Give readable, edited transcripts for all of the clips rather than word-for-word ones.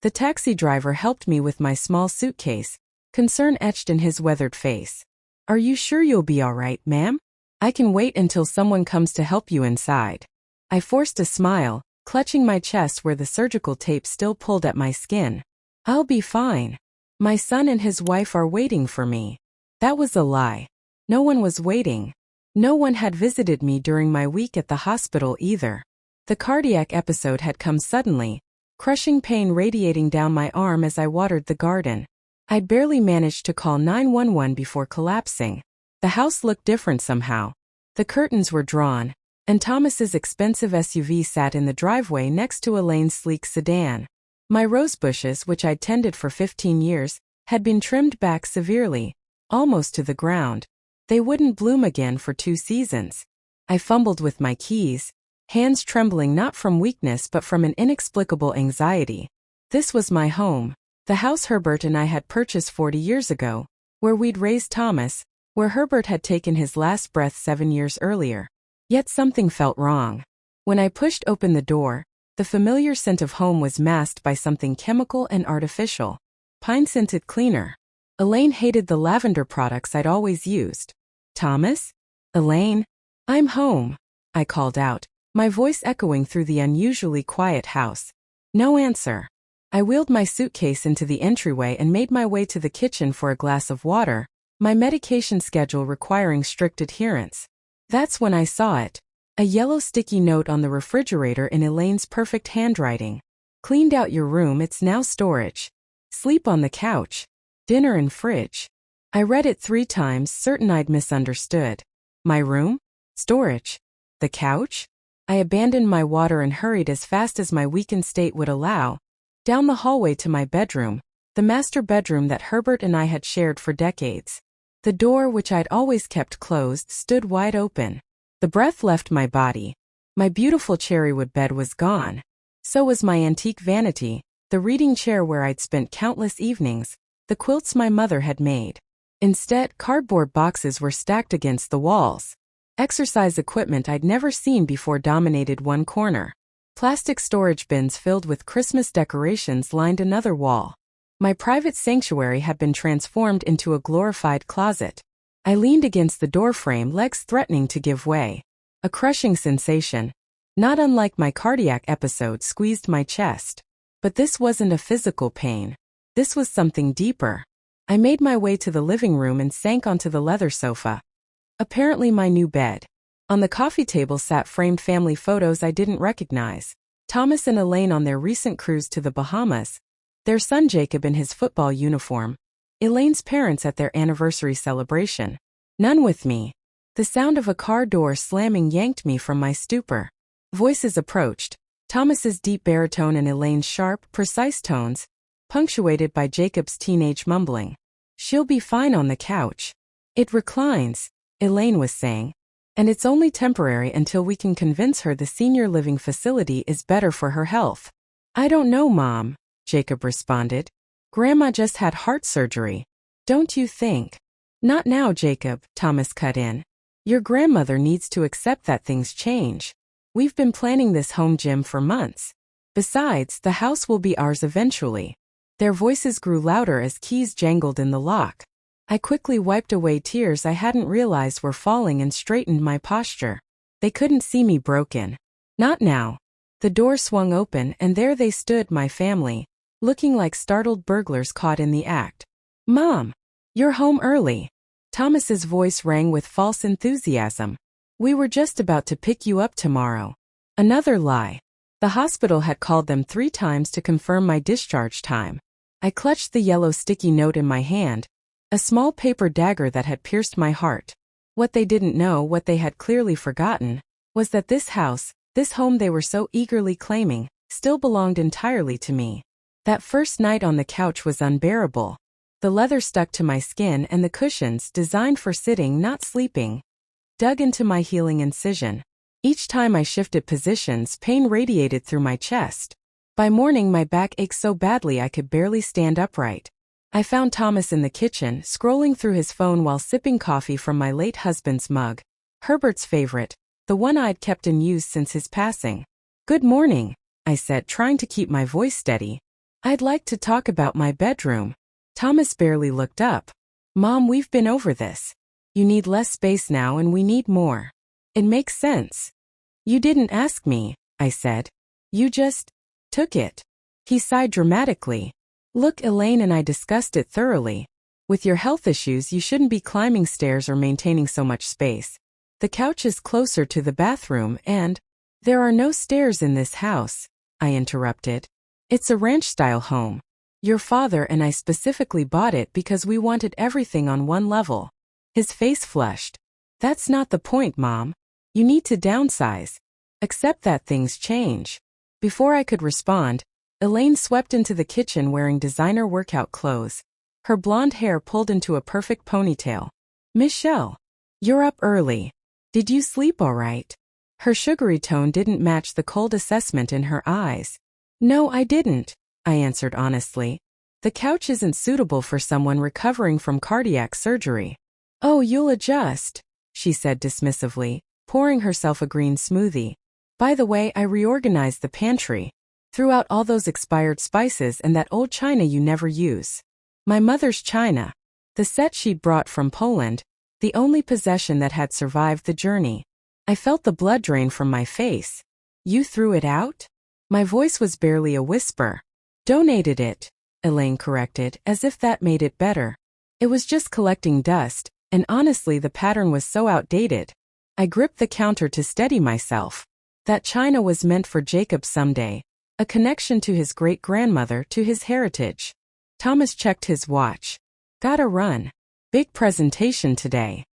The taxi driver helped me with my small suitcase, concern etched in his weathered face. "Are you sure you'll be all right, ma'am? I can wait until someone comes to help you inside." I forced a smile, clutching my chest where the surgical tape still pulled at my skin. "I'll be fine. My son and his wife are waiting for me." That was a lie. No one was waiting. No one had visited me during my week at the hospital either. The cardiac episode had come suddenly, crushing pain radiating down my arm as I watered the garden. I'd barely managed to call 911 before collapsing. The house looked different somehow. The curtains were drawn, and Thomas's expensive SUV sat in the driveway next to Elaine's sleek sedan. My rosebushes, which I'd tended for 15 years, had been trimmed back severely, almost to the ground. They wouldn't bloom again for 2 seasons. I fumbled with my keys, hands trembling not from weakness but from an inexplicable anxiety. This was my home, the house Herbert and I had purchased 40 years ago, where we'd raised Thomas, where Herbert had taken his last breath 7 years earlier. Yet something felt wrong. When I pushed open the door, the familiar scent of home was masked by something chemical and artificial. Pine-scented cleaner. Elaine hated the lavender products I'd always used. "Thomas? Elaine? I'm home," I called out, my voice echoing through the unusually quiet house. No answer. I wheeled my suitcase into the entryway and made my way to the kitchen for a glass of water, my medication schedule requiring strict adherence. That's when I saw it. A yellow sticky note on the refrigerator in Elaine's perfect handwriting. "Cleaned out your room, it's now storage. Sleep on the couch. Dinner in fridge." I read it 3 times, certain I'd misunderstood. My room? Storage? The couch? I abandoned my water and hurried as fast as my weakened state would allow, down the hallway to my bedroom, the master bedroom that Herbert and I had shared for decades. The door, which I'd always kept closed, stood wide open. The breath left my body. My beautiful cherrywood bed was gone. So was my antique vanity, the reading chair where I'd spent countless evenings, the quilts my mother had made. Instead, cardboard boxes were stacked against the walls. Exercise equipment I'd never seen before dominated one corner. Plastic storage bins filled with Christmas decorations lined another wall. My private sanctuary had been transformed into a glorified closet. I leaned against the doorframe, legs threatening to give way. A crushing sensation, not unlike my cardiac episode, squeezed my chest. But this wasn't a physical pain. This was something deeper. I made my way to the living room and sank onto the leather sofa. Apparently my new bed. On the coffee table sat framed family photos I didn't recognize. Thomas and Elaine on their recent cruise to the Bahamas. Their son Jacob in his football uniform. Elaine's parents at their anniversary celebration. None with me. The sound of a car door slamming yanked me from my stupor. Voices approached. Thomas's deep baritone and Elaine's sharp, precise tones, punctuated by Jacob's teenage mumbling. "She'll be fine on the couch. It reclines," Elaine was saying. "And it's only temporary until we can convince her the senior living facility is better for her health." "I don't know, Mom," Jacob responded. "Grandma just had heart surgery. Don't you think?" "Not now, Jacob," Thomas cut in. "Your grandmother needs to accept that things change. We've been planning this home gym for months. Besides, the house will be ours eventually." Their voices grew louder as keys jangled in the lock. I quickly wiped away tears I hadn't realized were falling and straightened my posture. They couldn't see me broken. Not now. The door swung open and there they stood, my family, looking like startled burglars caught in the act. "Mom, you're home early." Thomas's voice rang with false enthusiasm. "We were just about to pick you up tomorrow." Another lie. The hospital had called them 3 times to confirm my discharge time. I clutched the yellow sticky note in my hand, a small paper dagger that had pierced my heart. What they didn't know, what they had clearly forgotten, was that this house, this home they were so eagerly claiming, still belonged entirely to me. That first night on the couch was unbearable. The leather stuck to my skin and the cushions, designed for sitting not sleeping, dug into my healing incision. Each time I shifted positions, pain radiated through my chest. By morning my back ached so badly I could barely stand upright. I found Thomas in the kitchen, scrolling through his phone while sipping coffee from my late husband's mug. Herbert's favorite, the one I'd kept in use since his passing. "Good morning," I said, trying to keep my voice steady. I'd like to talk about my bedroom. Thomas barely looked up. Mom, we've been over this. You need less space now and we need more. It makes sense. You didn't ask me, I said. You just took it. He sighed dramatically. Look, Elaine and I discussed it thoroughly. With your health issues, you shouldn't be climbing stairs or maintaining so much space. The couch is closer to the bathroom and there are no stairs in this house, I interrupted. It's a ranch-style home. Your father and I specifically bought it because we wanted everything on one level. His face flushed. That's not the point, Mom. You need to downsize. Accept that things change. Before I could respond, Elaine swept into the kitchen wearing designer workout clothes. Her blonde hair pulled into a perfect ponytail. Michelle, you're up early. Did you sleep all right? Her sugary tone didn't match the cold assessment in her eyes. No, I didn't, I answered honestly. The couch isn't suitable for someone recovering from cardiac surgery. Oh, you'll adjust, she said dismissively, pouring herself a green smoothie. By the way, I reorganized the pantry. Threw out all those expired spices and that old china you never use. My mother's china. The set she'd brought from Poland, the only possession that had survived the journey. I felt the blood drain from my face. You threw it out? My voice was barely a whisper. Donated it, Elaine corrected, as if that made it better. It was just collecting dust, and honestly the pattern was so outdated. I gripped the counter to steady myself. That china was meant for Jacob someday, a connection to his great-grandmother, to his heritage. Thomas checked his watch. Gotta run. Big presentation today.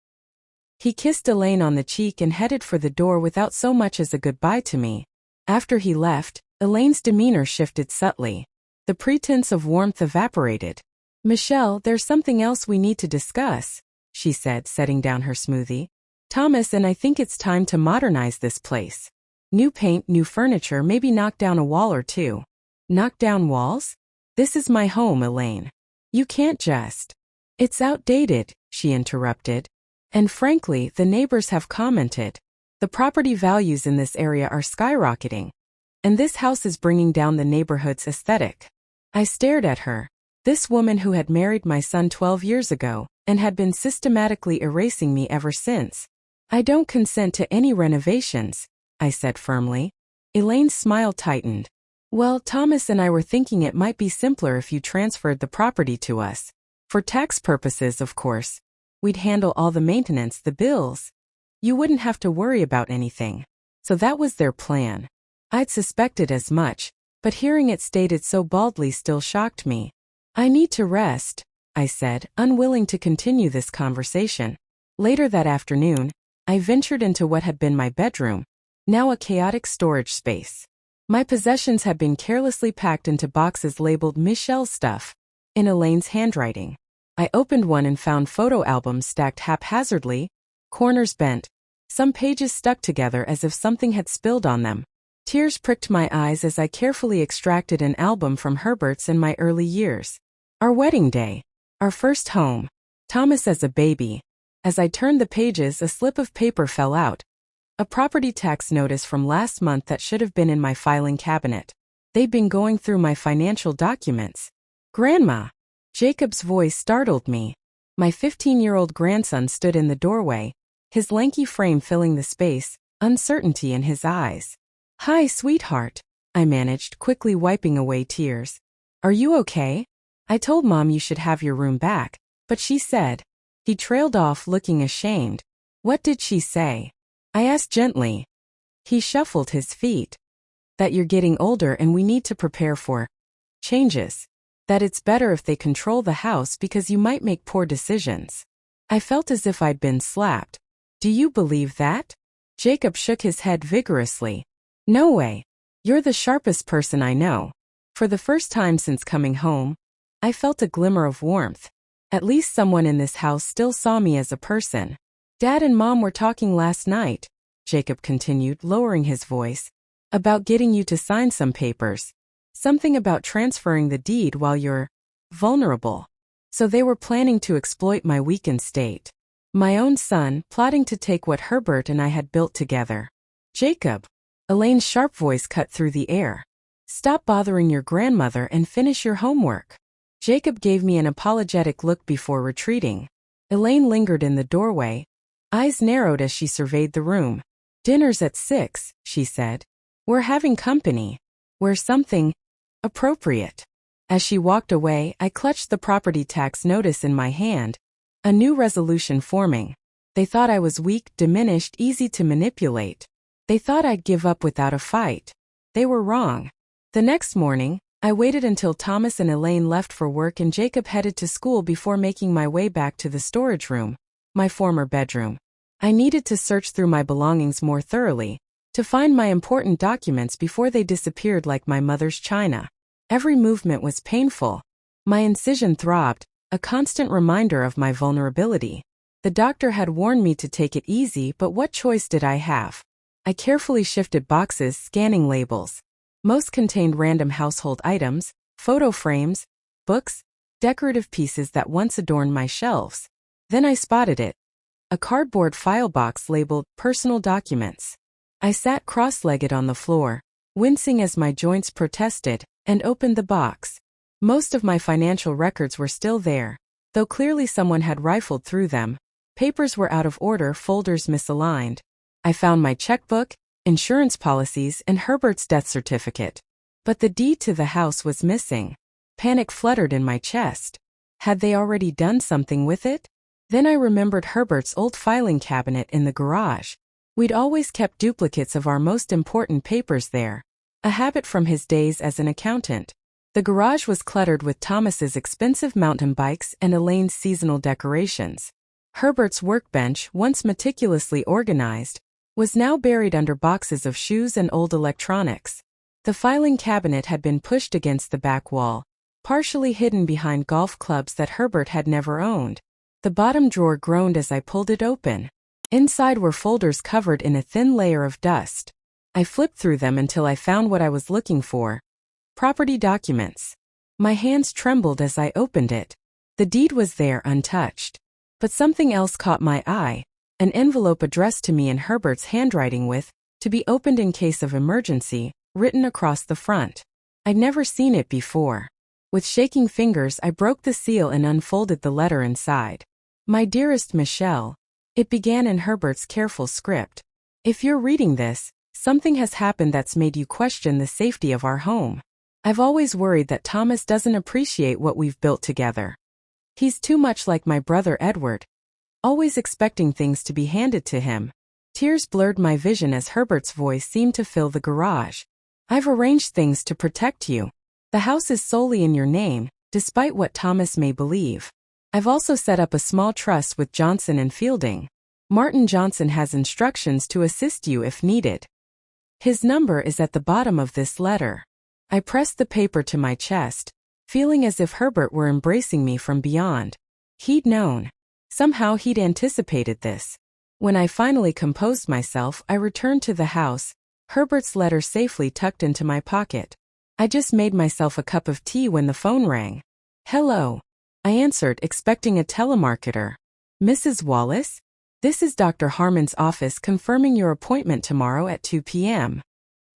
He kissed Elaine on the cheek and headed for the door without so much as a goodbye to me. After he left, Elaine's demeanor shifted subtly. The pretense of warmth evaporated. Michelle, there's something else we need to discuss, she said, setting down her smoothie. Thomas and I think it's time to modernize this place. New paint, new furniture, maybe knock down a wall or two. Knock down walls? This is my home, Elaine. You can't just. It's outdated, she interrupted. And frankly, the neighbors have commented. The property values in this area are skyrocketing. And this house is bringing down the neighborhood's aesthetic. I stared at her. This woman who had married my son 12 years ago, and had been systematically erasing me ever since. I don't consent to any renovations, I said firmly. Elaine's smile tightened. Well, Thomas and I were thinking it might be simpler if you transferred the property to us. For tax purposes, of course. We'd handle all the maintenance, the bills. You wouldn't have to worry about anything. So that was their plan. I'd suspected as much, but hearing it stated so baldly still shocked me. I need to rest, I said, unwilling to continue this conversation. Later that afternoon, I ventured into what had been my bedroom, now a chaotic storage space. My possessions had been carelessly packed into boxes labeled Michelle's stuff, in Elaine's handwriting. I opened one and found photo albums stacked haphazardly, corners bent, some pages stuck together as if something had spilled on them. Tears pricked my eyes as I carefully extracted an album from Herbert's in my early years. Our wedding day. Our first home. Thomas as a baby. As I turned the pages, a slip of paper fell out. A property tax notice from last month that should have been in my filing cabinet. They'd been going through my financial documents. Grandma! Jacob's voice startled me. My 15-year-old grandson stood in the doorway, his lanky frame filling the space, uncertainty in his eyes. Hi, sweetheart, I managed, quickly wiping away tears. Are you okay? I told Mom you should have your room back, but she said. He trailed off looking ashamed. What did she say? I asked gently. He shuffled his feet. That you're getting older and we need to prepare for changes. That it's better if they control the house because you might make poor decisions. I felt as if I'd been slapped. Do you believe that? Jacob shook his head vigorously. No way. You're the sharpest person I know. For the first time since coming home, I felt a glimmer of warmth. At least someone in this house still saw me as a person. Dad and Mom were talking last night, Jacob continued, lowering his voice, about getting you to sign some papers. Something about transferring the deed while you're vulnerable. So they were planning to exploit my weakened state. My own son, plotting to take what Herbert and I had built together. Jacob. Elaine's sharp voice cut through the air. Stop bothering your grandmother and finish your homework. Jacob gave me an apologetic look before retreating. Elaine lingered in the doorway, eyes narrowed as she surveyed the room. Dinner's at 6, she said. We're having company. Wear something appropriate. As she walked away, I clutched the property tax notice in my hand, a new resolution forming. They thought I was weak, diminished, easy to manipulate. They thought I'd give up without a fight. They were wrong. The next morning, I waited until Thomas and Elaine left for work and Jacob headed to school before making my way back to the storage room, my former bedroom. I needed to search through my belongings more thoroughly, to find my important documents before they disappeared like my mother's china. Every movement was painful. My incision throbbed, a constant reminder of my vulnerability. The doctor had warned me to take it easy, but what choice did I have? I carefully shifted boxes, scanning labels. Most contained random household items, photo frames, books, decorative pieces that once adorned my shelves. Then I spotted it. A cardboard file box labeled Personal Documents. I sat cross-legged on the floor, wincing as my joints protested, and opened the box. Most of my financial records were still there, though clearly someone had rifled through them. Papers were out of order, folders misaligned. I found my checkbook, insurance policies, and Herbert's death certificate. But the deed to the house was missing. Panic fluttered in my chest. Had they already done something with it? Then I remembered Herbert's old filing cabinet in the garage. We'd always kept duplicates of our most important papers there, a habit from his days as an accountant. The garage was cluttered with Thomas's expensive mountain bikes and Elaine's seasonal decorations. Herbert's workbench, once meticulously organized, was now buried under boxes of shoes and old electronics. The filing cabinet had been pushed against the back wall, partially hidden behind golf clubs that Herbert had never owned. The bottom drawer groaned as I pulled it open. Inside were folders covered in a thin layer of dust. I flipped through them until I found what I was looking for. Property documents. My hands trembled as I opened it. The deed was there untouched. But something else caught my eye. An envelope addressed to me in Herbert's handwriting with, "To be opened in case of emergency," written across the front. I'd never seen it before. With shaking fingers, I broke the seal and unfolded the letter inside. My dearest Michelle. It began in Herbert's careful script. If you're reading this, something has happened that's made you question the safety of our home. I've always worried that Thomas doesn't appreciate what we've built together. He's too much like my brother Edward, always expecting things to be handed to him. Tears blurred my vision as Herbert's voice seemed to fill the garage. I've arranged things to protect you. The house is solely in your name, despite what Thomas may believe. I've also set up a small trust with Johnson and Fielding. Martin Johnson has instructions to assist you if needed. His number is at the bottom of this letter. I pressed the paper to my chest, feeling as if Herbert were embracing me from beyond. He'd known. Somehow he'd anticipated this. When I finally composed myself, I returned to the house, Herbert's letter safely tucked into my pocket. I just made myself a cup of tea when the phone rang. "Hello," I answered, expecting a telemarketer. "Mrs. Wallace? This is Dr. Harmon's office confirming your appointment tomorrow at 2 p.m.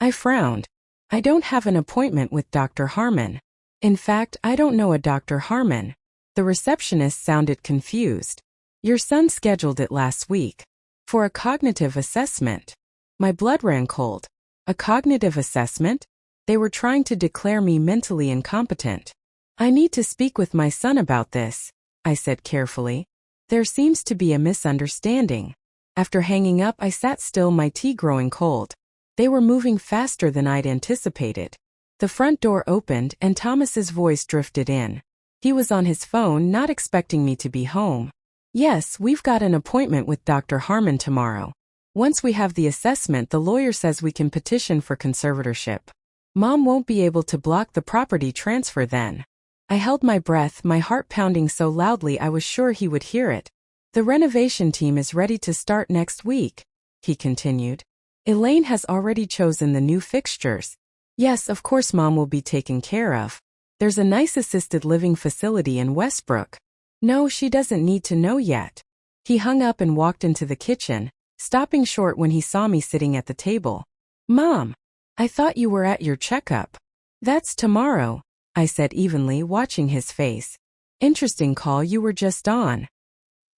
I frowned. I don't have an appointment with Dr. Harmon. In fact, I don't know a Dr. Harmon. The receptionist sounded confused. Your son scheduled it last week. For a cognitive assessment. My blood ran cold. A cognitive assessment? They were trying to declare me mentally incompetent. I need to speak with my son about this, I said carefully. There seems to be a misunderstanding. After hanging up, I sat still, my tea growing cold. They were moving faster than I'd anticipated. The front door opened and Thomas's voice drifted in. He was on his phone, not expecting me to be home. "Yes, we've got an appointment with Dr. Harmon tomorrow. Once we have the assessment, the lawyer says we can petition for conservatorship. Mom won't be able to block the property transfer then." I held my breath, my heart pounding so loudly I was sure he would hear it. "The renovation team is ready to start next week," he continued. "Elaine has already chosen the new fixtures. Yes, of course Mom will be taken care of. There's a nice assisted living facility in Westbrook. No, she doesn't need to know yet." He hung up and walked into the kitchen, stopping short when he saw me sitting at the table. "Mom, I thought you were at your checkup." That's tomorrow, I said evenly, watching his face. Interesting call you were just on.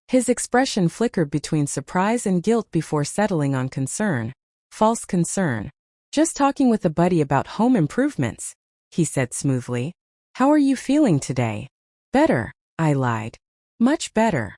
His expression flickered between surprise and guilt before settling on concern. False concern. Just talking with a buddy about home improvements, he said smoothly. How are you feeling today? Better, I lied. Much better.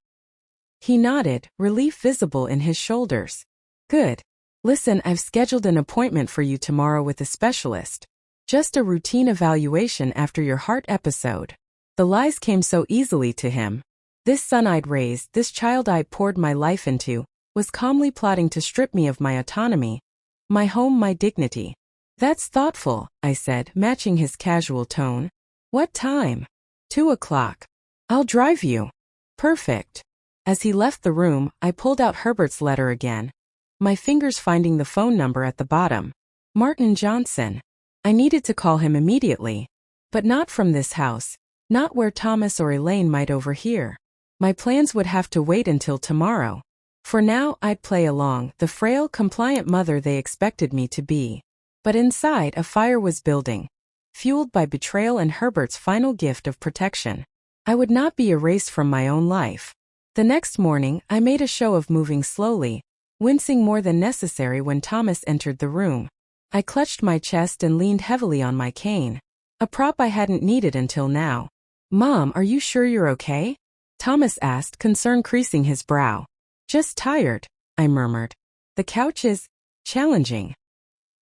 He nodded, relief visible in his shoulders. Good. Listen, I've scheduled an appointment for you tomorrow with a specialist. Just a routine evaluation after your heart episode. The lies came so easily to him. This son I'd raised, this child I poured my life into, was calmly plotting to strip me of my autonomy, my home, my dignity. That's thoughtful, I said, matching his casual tone. What time? 2 o'clock. I'll drive you. Perfect. As he left the room, I pulled out Herbert's letter again, my fingers finding the phone number at the bottom. Martin Johnson. I needed to call him immediately. But not from this house, not where Thomas or Elaine might overhear. My plans would have to wait until tomorrow. For now, I'd play along, the frail, compliant mother they expected me to be. But inside, a fire was building, fueled by betrayal and Herbert's final gift of protection. I would not be erased from my own life. The next morning, I made a show of moving slowly, wincing more than necessary when Thomas entered the room. I clutched my chest and leaned heavily on my cane, a prop I hadn't needed until now. Mom, are you sure you're okay? Thomas asked, concern creasing his brow. Just tired, I murmured. The couch is challenging.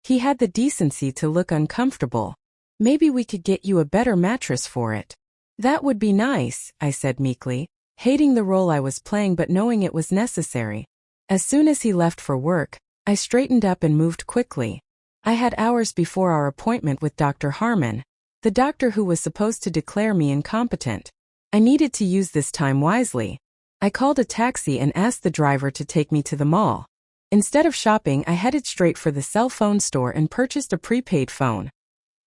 He had the decency to look uncomfortable. Maybe we could get you a better mattress for it. That would be nice, I said meekly, hating the role I was playing but knowing it was necessary. As soon as he left for work, I straightened up and moved quickly. I had hours before our appointment with Dr. Harmon, the doctor who was supposed to declare me incompetent. I needed to use this time wisely. I called a taxi and asked the driver to take me to the mall. Instead of shopping, I headed straight for the cell phone store and purchased a prepaid phone,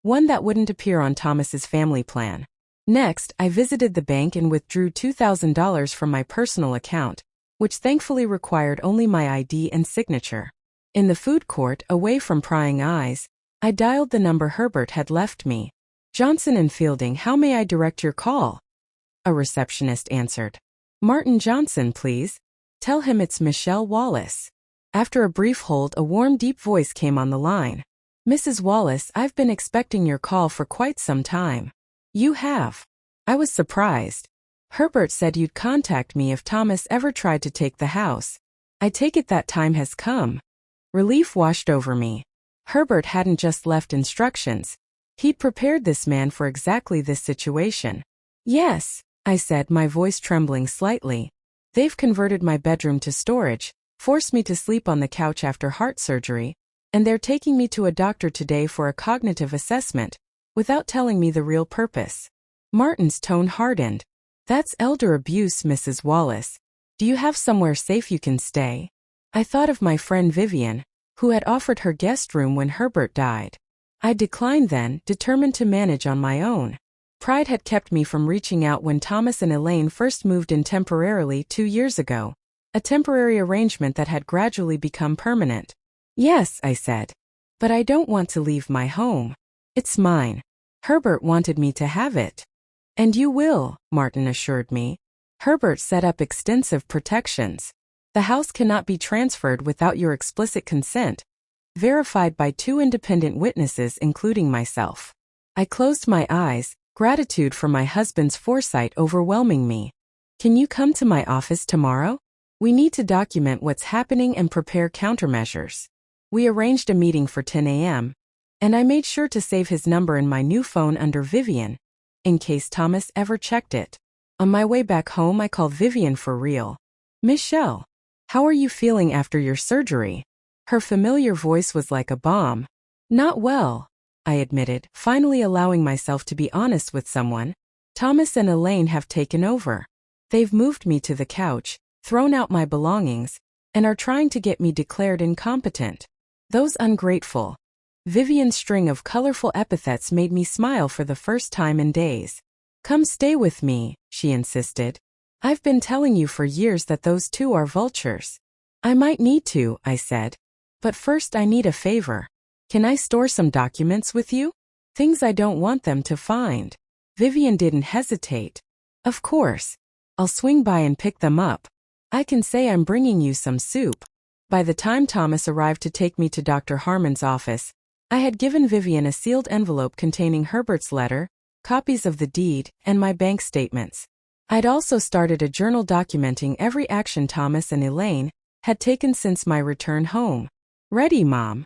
one that wouldn't appear on Thomas's family plan. Next, I visited the bank and withdrew $2,000 from my personal account, which thankfully required only my ID and signature. In the food court, away from prying eyes, I dialed the number Herbert had left me. Johnson and Fielding, how may I direct your call? A receptionist answered. Martin Johnson, please. Tell him it's Michelle Wallace. After a brief hold, a warm, deep voice came on the line. Mrs. Wallace, I've been expecting your call for quite some time. You have. I was surprised. Herbert said you'd contact me if Thomas ever tried to take the house. I take it that time has come. Relief washed over me. Herbert hadn't just left instructions. He'd prepared this man for exactly this situation. Yes, I said, my voice trembling slightly. They've converted my bedroom to storage, forced me to sleep on the couch after heart surgery, and they're taking me to a doctor today for a cognitive assessment, without telling me the real purpose. Martin's tone hardened. That's elder abuse, Mrs. Wallace. Do you have somewhere safe you can stay? I thought of my friend Vivian, who had offered her guest room when Herbert died. I declined then, determined to manage on my own. Pride had kept me from reaching out when Thomas and Elaine first moved in temporarily 2 years ago, a temporary arrangement that had gradually become permanent. Yes, I said. But I don't want to leave my home. It's mine. Herbert wanted me to have it. And you will, Martin assured me. Herbert set up extensive protections. The house cannot be transferred without your explicit consent, verified by 2 independent witnesses including myself. I closed my eyes, gratitude for my husband's foresight overwhelming me. Can you come to my office tomorrow? We need to document what's happening and prepare countermeasures. We arranged a meeting for 10 a.m., and I made sure to save his number in my new phone under Vivian, in case Thomas ever checked it. On my way back home, I called Vivian for real. Michelle, how are you feeling after your surgery? Her familiar voice was like a bomb. Not well, I admitted, finally allowing myself to be honest with someone. Thomas and Elaine have taken over. They've moved me to the couch, thrown out my belongings, and are trying to get me declared incompetent. Those ungrateful. Vivian's string of colorful epithets made me smile for the first time in days. Come stay with me, she insisted. I've been telling you for years that those 2 are vultures. I might need to, I said. But first I need a favor. Can I store some documents with you? Things I don't want them to find. Vivian didn't hesitate. Of course. I'll swing by and pick them up. I can say I'm bringing you some soup. By the time Thomas arrived to take me to Dr. Harmon's office, I had given Vivian a sealed envelope containing Herbert's letter, copies of the deed, and my bank statements. I'd also started a journal documenting every action Thomas and Elaine had taken since my return home. Ready, Mom?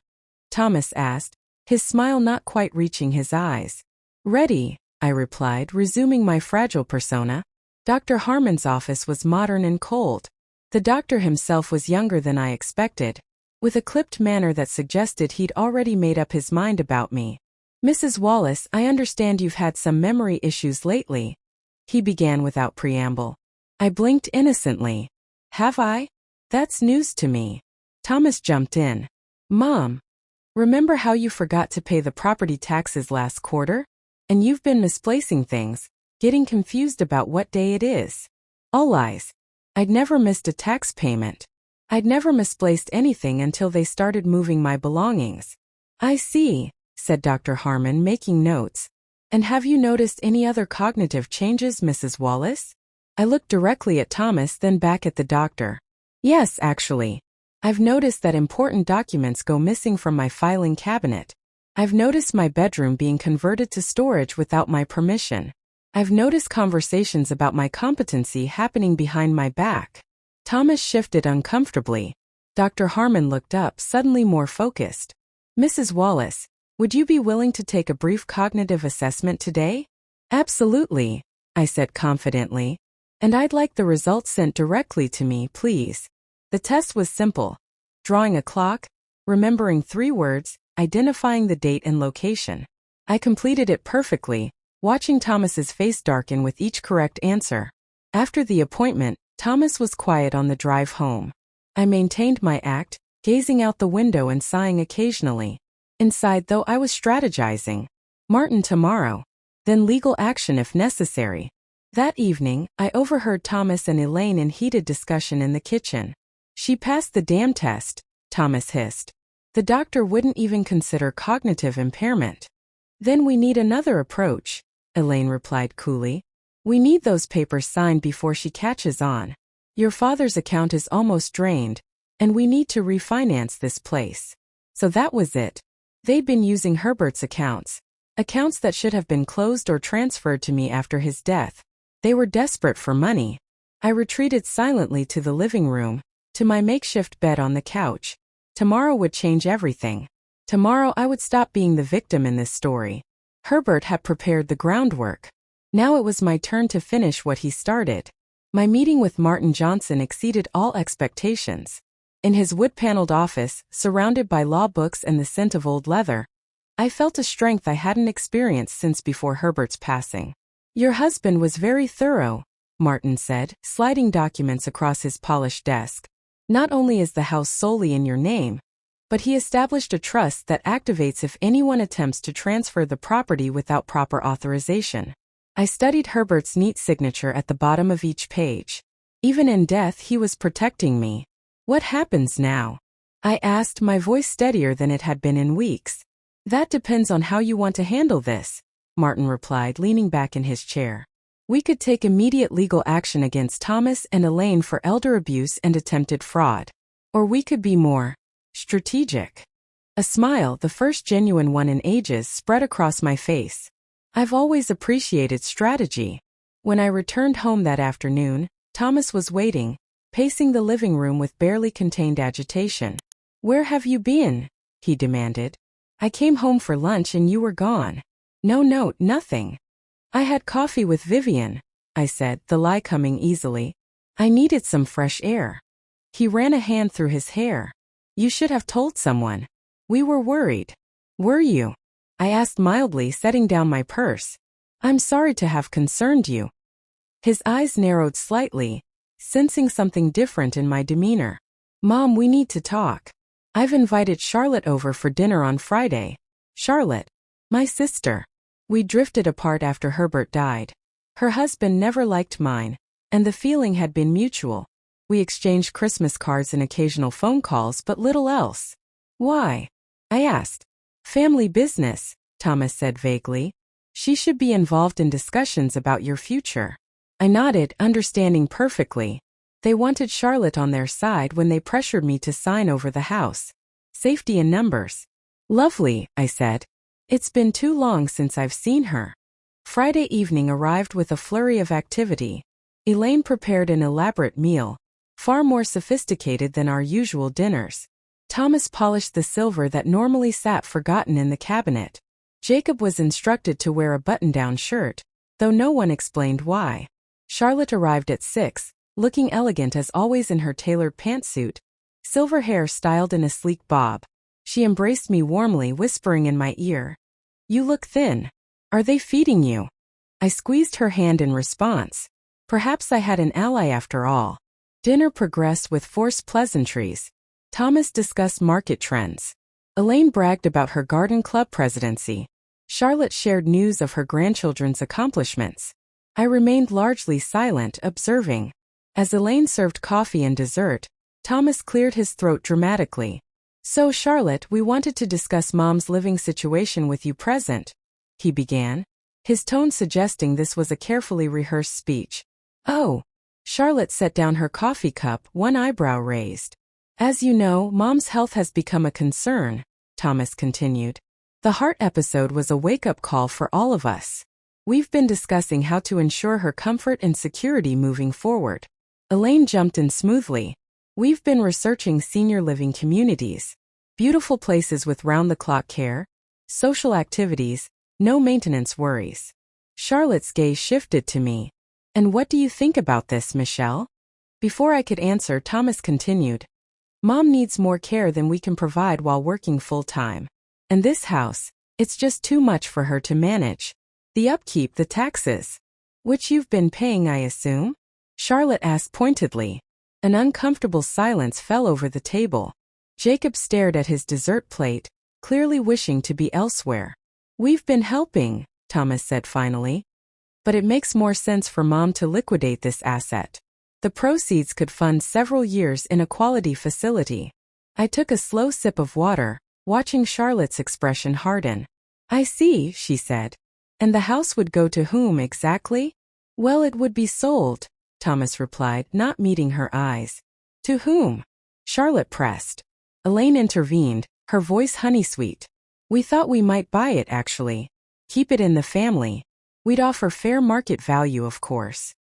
Thomas asked, his smile not quite reaching his eyes. Ready, I replied, resuming my fragile persona. Dr. Harmon's office was modern and cold. The doctor himself was younger than I expected, with a clipped manner that suggested he'd already made up his mind about me. Mrs. Wallace, I understand you've had some memory issues lately, he began without preamble. I blinked innocently. Have I? That's news to me. Thomas jumped in. Mom, remember how you forgot to pay the property taxes last quarter? And you've been misplacing things, getting confused about what day it is. All lies. I'd never missed a tax payment. I'd never misplaced anything until they started moving my belongings. I see, said Dr. Harmon, making notes. And have you noticed any other cognitive changes, Mrs. Wallace? I looked directly at Thomas, then back at the doctor. Yes, actually. I've noticed that important documents go missing from my filing cabinet. I've noticed my bedroom being converted to storage without my permission. I've noticed conversations about my competency happening behind my back. Thomas shifted uncomfortably. Dr. Harmon looked up, suddenly more focused. Mrs. Wallace, would you be willing to take a brief cognitive assessment today? Absolutely, I said confidently. And I'd like the results sent directly to me, please. The test was simple. Drawing a clock, remembering 3 words, identifying the date and location. I completed it perfectly, watching Thomas's face darken with each correct answer. After the appointment, Thomas was quiet on the drive home. I maintained my act, gazing out the window and sighing occasionally. Inside, though, I was strategizing. Martin tomorrow. Then legal action if necessary. That evening, I overheard Thomas and Elaine in heated discussion in the kitchen. She passed the damn test, Thomas hissed. The doctor wouldn't even consider cognitive impairment. Then we need another approach, Elaine replied coolly. We need those papers signed before she catches on. Your father's account is almost drained, and we need to refinance this place. So that was it. They'd been using Herbert's accounts that should have been closed or transferred to me after his death. They were desperate for money. I retreated silently to the living room, to my makeshift bed on the couch. Tomorrow would change everything. Tomorrow I would stop being the victim in this story. Herbert had prepared the groundwork. Now it was my turn to finish what he started. My meeting with Martin Johnson exceeded all expectations. In his wood-paneled office, surrounded by law books and the scent of old leather, I felt a strength I hadn't experienced since before Herbert's passing. Your husband was very thorough, Martin said, sliding documents across his polished desk. Not only is the house solely in your name, but he established a trust that activates if anyone attempts to transfer the property without proper authorization. I studied Herbert's neat signature at the bottom of each page. Even in death, he was protecting me. What happens now? I asked, my voice steadier than it had been in weeks. That depends on how you want to handle this, Martin replied, leaning back in his chair. We could take immediate legal action against Thomas and Elaine for elder abuse and attempted fraud. Or we could be more strategic. A smile, the first genuine one in ages, spread across my face. I've always appreciated strategy. When I returned home that afternoon, Thomas was waiting, pacing the living room with barely contained agitation. Where have you been? He demanded. I came home for lunch and you were gone. No, nothing. I had coffee with Vivian, I said, the lie coming easily. I needed some fresh air. He ran a hand through his hair. You should have told someone. We were worried. Were you? I asked mildly, setting down my purse. I'm sorry to have concerned you. His eyes narrowed slightly, sensing something different in my demeanor. Mom, we need to talk. I've invited Charlotte over for dinner on Friday. Charlotte, my sister. We drifted apart after Herbert died. Her husband never liked mine, and the feeling had been mutual. We exchanged Christmas cards and occasional phone calls, but little else. Why? I asked. Family business, Thomas said vaguely. She should be involved in discussions about your future. I nodded, understanding perfectly. They wanted Charlotte on their side when they pressured me to sign over the house. Safety in numbers. Lovely, I said. It's been too long since I've seen her. Friday evening arrived with a flurry of activity. Elaine prepared an elaborate meal, far more sophisticated than our usual dinners. Thomas polished the silver that normally sat forgotten in the cabinet. Jacob was instructed to wear a button-down shirt, though no one explained why. Charlotte arrived at 6, looking elegant as always in her tailored pantsuit, silver hair styled in a sleek bob. She embraced me warmly, whispering in my ear, "You look thin. Are they feeding you?" I squeezed her hand in response. Perhaps I had an ally after all. Dinner progressed with forced pleasantries. Thomas discussed market trends. Elaine bragged about her garden club presidency. Charlotte shared news of her grandchildren's accomplishments. I remained largely silent, observing. As Elaine served coffee and dessert, Thomas cleared his throat dramatically. "So, Charlotte, we wanted to discuss Mom's living situation with you present," he began, his tone suggesting this was a carefully rehearsed speech. "Oh." Charlotte set down her coffee cup, one eyebrow raised. "As you know, Mom's health has become a concern," Thomas continued. "The heart episode was a wake-up call for all of us. We've been discussing how to ensure her comfort and security moving forward." Elaine jumped in smoothly. "We've been researching senior living communities. Beautiful places with round-the-clock care, social activities, no maintenance worries." Charlotte's gaze shifted to me. "And what do you think about this, Michelle?" Before I could answer, Thomas continued. "Mom needs more care than we can provide while working full-time. And this house, it's just too much for her to manage. The upkeep, the taxes." "Which you've been paying, I assume?" Charlotte asked pointedly. An uncomfortable silence fell over the table. Jacob stared at his dessert plate, clearly wishing to be elsewhere. "We've been helping," Thomas said finally. "But it makes more sense for Mom to liquidate this asset. The proceeds could fund several years in a quality facility." I took a slow sip of water, watching Charlotte's expression harden. "I see," she said. "And the house would go to whom exactly?" "Well, it would be sold," Thomas replied, not meeting her eyes. "To whom?" Charlotte pressed. Elaine intervened, her voice honey-sweet. "We thought we might buy it, actually. Keep it in the family. We'd offer fair market value, of course.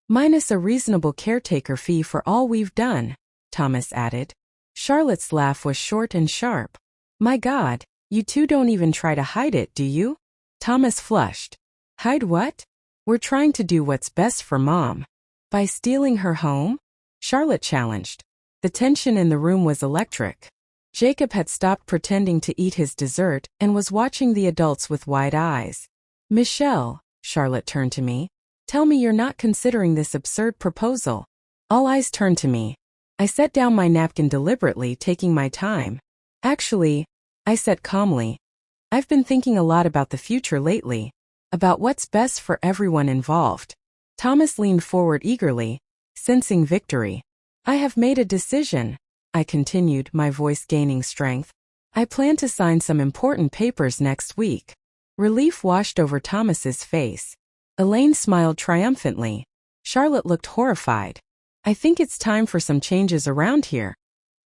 Minus a reasonable caretaker fee for all we've done," Thomas added. Charlotte's laugh was short and sharp. "My God, you two don't even try to hide it, do you?" Thomas flushed. "Hide what? We're trying to do what's best for Mom." "By stealing her home?" Charlotte challenged. The tension in the room was electric. Jacob had stopped pretending to eat his dessert and was watching the adults with wide eyes. "Michelle," Charlotte turned to me, "tell me you're not considering this absurd proposal." All eyes turned to me. I set down my napkin deliberately, taking my time. "Actually," I said calmly, "I've been thinking a lot about the future lately, about what's best for everyone involved." Thomas leaned forward eagerly, sensing victory. "I have made a decision," I continued, my voice gaining strength. "I plan to sign some important papers next week." Relief washed over Thomas's face. Elaine smiled triumphantly. Charlotte looked horrified. "I think it's time for some changes around here,"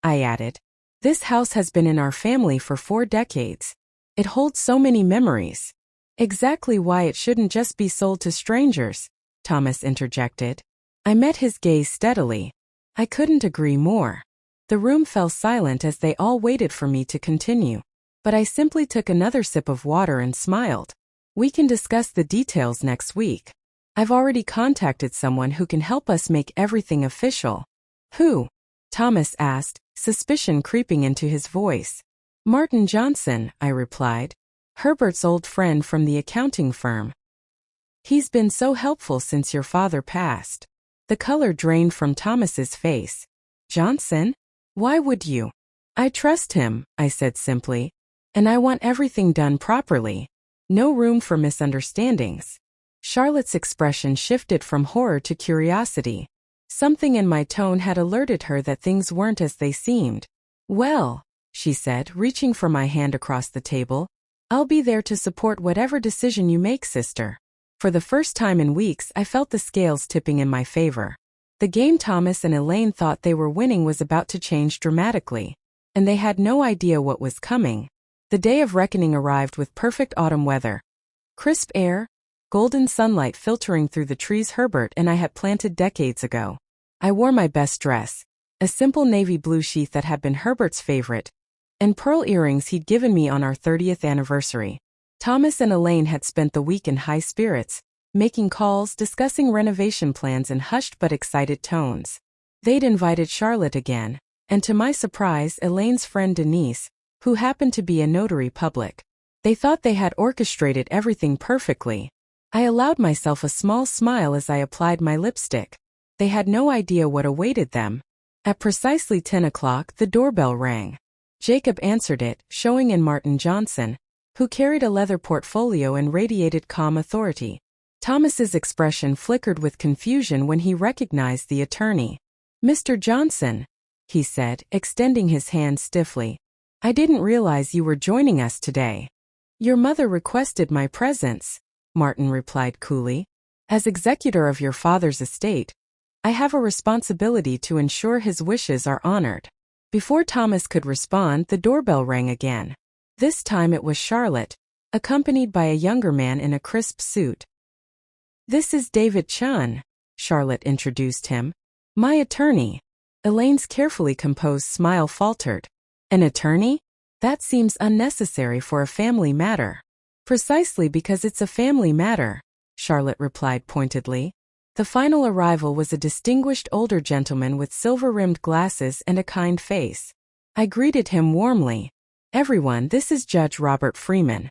I added. "This house has been in our family for 4 decades. It holds so many memories." "Exactly why it shouldn't just be sold to strangers," Thomas interjected. I met his gaze steadily. I couldn't agree more. The room fell silent as they all waited for me to continue. But I simply took another sip of water and smiled. "We can discuss the details next week. I've already contacted someone who can help us make everything official." "Who?" Thomas asked, suspicion creeping into his voice. "Martin Johnson," I replied. "Herbert's old friend from the accounting firm. He's been so helpful since your father passed." The color drained from Thomas's face. "Johnson? Why would you?" "I trust him," I said simply. "And I want everything done properly. No room for misunderstandings." Charlotte's expression shifted from horror to curiosity. Something in my tone had alerted her that things weren't as they seemed. "Well," she said, reaching for my hand across the table, I'll be there to support whatever decision you make, sister. For the first time in weeks, I felt the scales tipping in my favor. The game Thomas and Elaine thought they were winning was about to change dramatically, and they had no idea what was coming. The day of reckoning arrived with perfect autumn weather. Crisp air, golden sunlight filtering through the trees Herbert and I had planted decades ago. I wore my best dress, a simple navy blue sheath that had been Herbert's favorite, and pearl earrings he'd given me on our 30th anniversary. Thomas and Elaine had spent the week in high spirits, making calls, discussing renovation plans in hushed but excited tones. They'd invited Charlotte again, and to my surprise, Elaine's friend Denise, who happened to be a notary public. They thought they had orchestrated everything perfectly. I allowed myself a small smile as I applied my lipstick. They had no idea what awaited them. At precisely 10 o'clock, the doorbell rang. Jacob answered it, showing in Martin Johnson, who carried a leather portfolio and radiated calm authority. Thomas's expression flickered with confusion when he recognized the attorney. "Mr. Johnson," he said, extending his hand stiffly. "I didn't realize you were joining us today." "Your mother requested my presence," Martin replied coolly. "As executor of your father's estate, I have a responsibility to ensure his wishes are honored." Before Thomas could respond, the doorbell rang again. This time it was Charlotte, accompanied by a younger man in a crisp suit. "This is David Chun," Charlotte introduced him. "My attorney." Elaine's carefully composed smile faltered. "An attorney? That seems unnecessary for a family matter." "Precisely because it's a family matter," Charlotte replied pointedly. The final arrival was a distinguished older gentleman with silver-rimmed glasses and a kind face. I greeted him warmly. "Everyone, this is Judge Robert Freeman.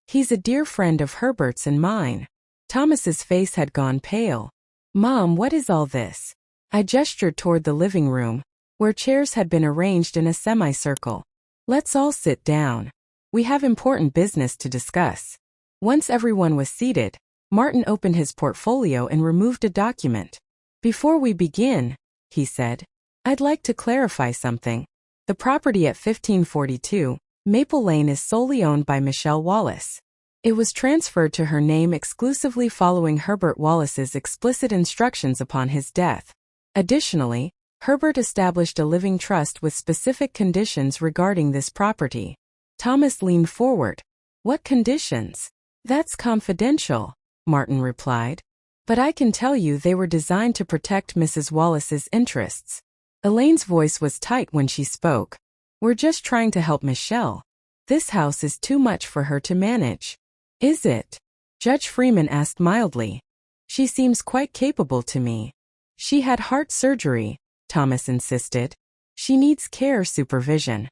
He's a dear friend of Herbert's and mine." Thomas's face had gone pale. "Mom, what is all this?" I gestured toward the living room, where chairs had been arranged in a semicircle. "Let's all sit down. We have important business to discuss." Once everyone was seated, Martin opened his portfolio and removed a document. "Before we begin," he said, "I'd like to clarify something. The property at 1542 Maple Lane is solely owned by Michelle Wallace. It was transferred to her name exclusively following Herbert Wallace's explicit instructions upon his death. Additionally, Herbert established a living trust with specific conditions regarding this property." Thomas leaned forward. "What conditions?" "That's confidential," Martin replied. "But I can tell you they were designed to protect Mrs. Wallace's interests." Elaine's voice was tight when she spoke. "We're just trying to help Michelle. This house is too much for her to manage." "Is it?" Judge Freeman asked mildly. "She seems quite capable to me." "She had heart surgery," Thomas insisted. "She needs care supervision."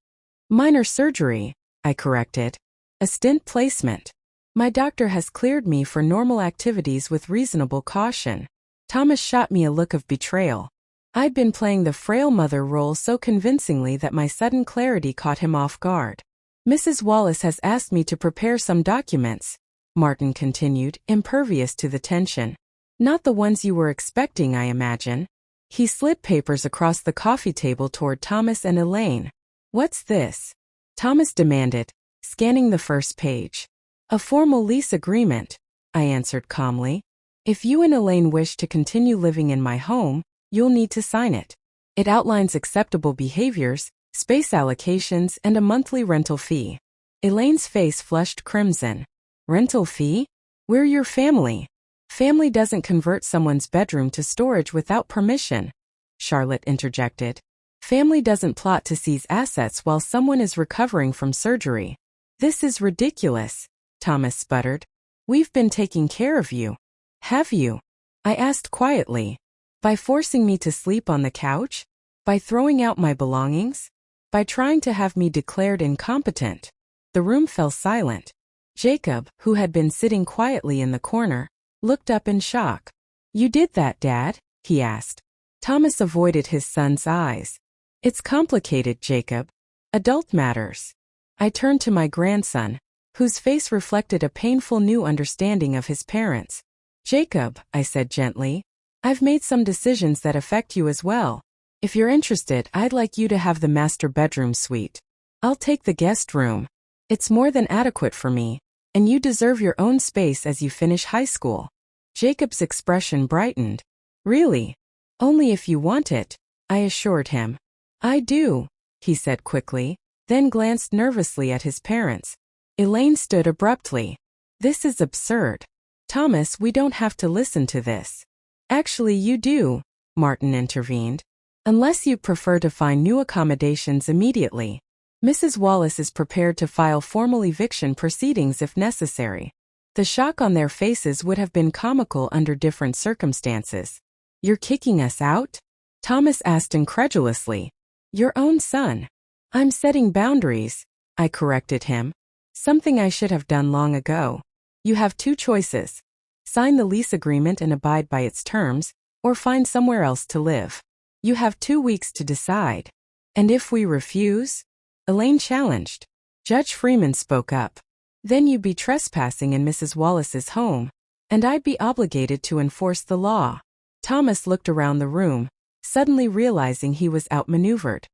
"Minor surgery," I corrected. "A stent placement. My doctor has cleared me for normal activities with reasonable caution." Thomas shot me a look of betrayal. I'd been playing the frail mother role so convincingly that my sudden clarity caught him off guard. "Mrs. Wallace has asked me to prepare some documents," Martin continued, impervious to the tension. "Not the ones you were expecting, I imagine." He slid papers across the coffee table toward Thomas and Elaine. "What's this?" Thomas demanded, scanning the first page. "A formal lease agreement," I answered calmly. "If you and Elaine wish to continue living in my home, you'll need to sign it. It outlines acceptable behaviors, space allocations, and a monthly rental fee." Elaine's face flushed crimson. "Rental fee? We're your family. Family doesn't convert someone's bedroom to storage without permission," Charlotte interjected. "Family doesn't plot to seize assets while someone is recovering from surgery." "This is ridiculous," Thomas sputtered. "We've been taking care of you." "Have you?" I asked quietly. "By forcing me to sleep on the couch? By throwing out my belongings? By trying to have me declared incompetent?" The room fell silent. Jacob, who had been sitting quietly in the corner, looked up in shock. "You did that, Dad?" he asked. Thomas avoided his son's eyes. "It's complicated, Jacob. Adult matters." I turned to my grandson, whose face reflected a painful new understanding of his parents. "Jacob," I said gently, "I've made some decisions that affect you as well. If you're interested, I'd like you to have the master bedroom suite. I'll take the guest room." It's more than adequate for me, and you deserve your own space as you finish high school. Jacob's expression brightened. Really? Only if you want it, I assured him. I do, he said quickly, then glanced nervously at his parents. Elaine stood abruptly. This is absurd. Thomas, we don't have to listen to this. Actually, you do, Martin intervened. Unless you prefer to find new accommodations immediately. Mrs. Wallace is prepared to file formal eviction proceedings if necessary. The shock on their faces would have been comical under different circumstances. You're kicking us out? Thomas asked incredulously. Your own son. I'm setting boundaries, I corrected him. Something I should have done long ago. You have two choices. Sign the lease agreement and abide by its terms, or find somewhere else to live. You have 2 weeks to decide. And if we refuse? Elaine challenged. Judge Freeman spoke up. Then you'd be trespassing in Mrs. Wallace's home, and I'd be obligated to enforce the law. Thomas looked around the room, suddenly realizing he was outmaneuvered.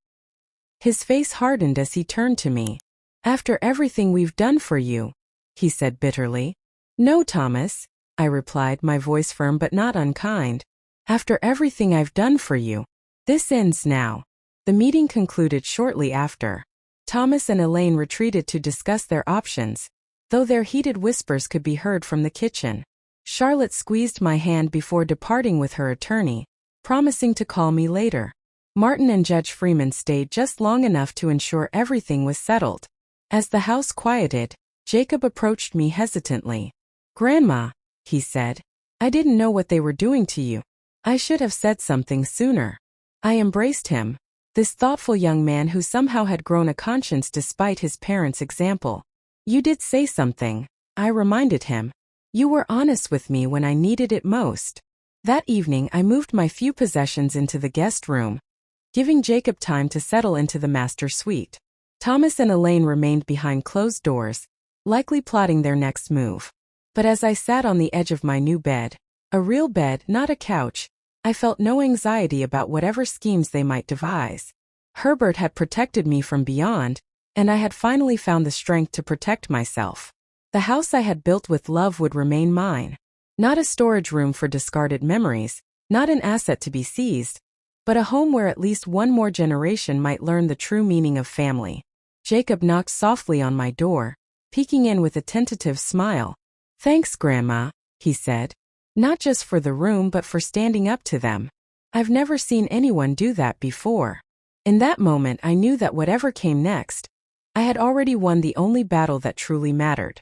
His face hardened as he turned to me. After everything we've done for you, he said bitterly. No, Thomas, I replied, my voice firm but not unkind. After everything I've done for you. This ends now. The meeting concluded shortly after. Thomas and Elaine retreated to discuss their options, though their heated whispers could be heard from the kitchen. Charlotte squeezed my hand before departing with her attorney, promising to call me later. Martin and Judge Freeman stayed just long enough to ensure everything was settled. As the house quieted, Jacob approached me hesitantly. Grandma, he said, I didn't know what they were doing to you. I should have said something sooner. I embraced him, this thoughtful young man who somehow had grown a conscience despite his parents' example. You did say something, I reminded him. You were honest with me when I needed it most. That evening I moved my few possessions into the guest room, giving Jacob time to settle into the master suite. Thomas and Elaine remained behind closed doors, likely plotting their next move. But as I sat on the edge of my new bed, a real bed, not a couch, I felt no anxiety about whatever schemes they might devise. Herbert had protected me from beyond, and I had finally found the strength to protect myself. The house I had built with love would remain mine. Not a storage room for discarded memories, not an asset to be seized, but a home where at least one more generation might learn the true meaning of family. Jacob knocked softly on my door, peeking in with a tentative smile. Thanks, Grandma, he said. Not just for the room but for standing up to them. I've never seen anyone do that before. In that moment I knew that whatever came next, I had already won the only battle that truly mattered.